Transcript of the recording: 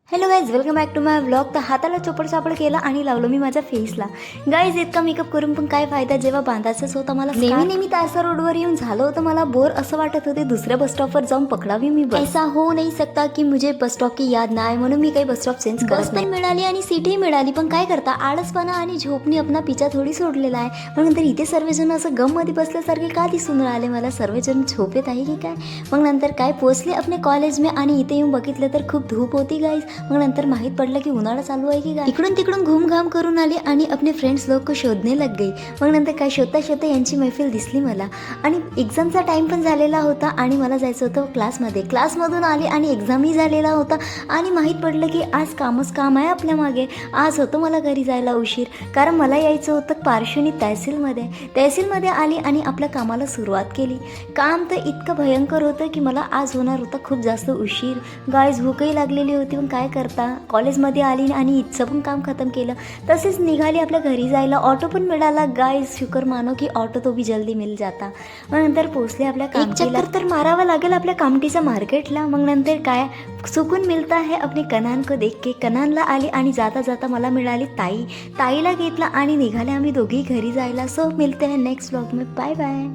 Hello guys, welcome back to my vlog. तर हाताला चोपड सापड केला आणि लावलं मी माझ्या फेसला. गाईज, इतका मेकअप करून पण काय फायदा जेव्हा बांधायचंच होतं मला. नेहमी तासा रोडवर येऊन झालं होतं मला बोर. असं वाटत होते दुसऱ्या बस स्टॉपवर जाऊन पकडावी मी बस. ऐसा हो नाही सकता की मुझे बस स्टॉप की याद नाही, म्हणून मी काही बस स्टॉप चेंज करत नाही. मिळाली आणि सीटही मिळाली, पण काय करता, आळसपणा आणि झोपणी आपला पिछा थोडी सोडलेला आहे. मग नंतर इथे सर्वजण असं गम मध्ये बसल्यासारखे का दिसून राहिले मला, सर्वजण झोपेत आहे की काय. मग नंतर काय पोचले अपने कॉलेज में आणि इथे येऊन बघितलं तर खूप धूप होती गाईज. मग नंतर माहित पडलं की उन्हाळा चालू आहे की काय. इकडून तिकडून घूमघाम करून आली आणि अपने फ्रेंड्स लोक को शोधने लग गई. मग नंतर काय शोधता शोधता यांची मैफिल दिसली मला आणि एक्झामचा टाइम पण झालेला होता आणि मला जायचं होतं क्लासमध्ये. क्लासमधून आली आणि एक्झामही झालेला होता आणि माहीत पडलं की आज कामच काम आहे आपल्या मागे. आज होतं मला घरी जायला उशीर, कारण मला यायचं होतं पार्श्वनी तहसीलमध्ये आली आणि आपल्या कामाला सुरुवात केली. काम तर इतकं भयंकर होतं की मला आज होणार होता खूप जास्त उशीर. गाईज, भूकही लागलेली होती, पण काय करता, कॉलेजमध्ये आली आणि इथचं पण काम खतम केलं. तसेच निघाली आपल्या घरी जायला. ऑटो पण मिळाला गाईज, शुक्र मानो की ऑटो तो भी जल्दी मिल जाता. मग नंतर पोहोचले आपल्या कामठीला. तर मारावं लागेल आपल्या कामठीच्या मार्केटला. मग नंतर काय सुकून मिळता है अपने कनान को देख के. कनानला आली आणि जाता जाता मला मिळाली ताईला घेतला आणि निघाले आम्ही दोघी घरी जायला. सो मिळते हैं नेक्स्ट व्लॉग में. Bye bye.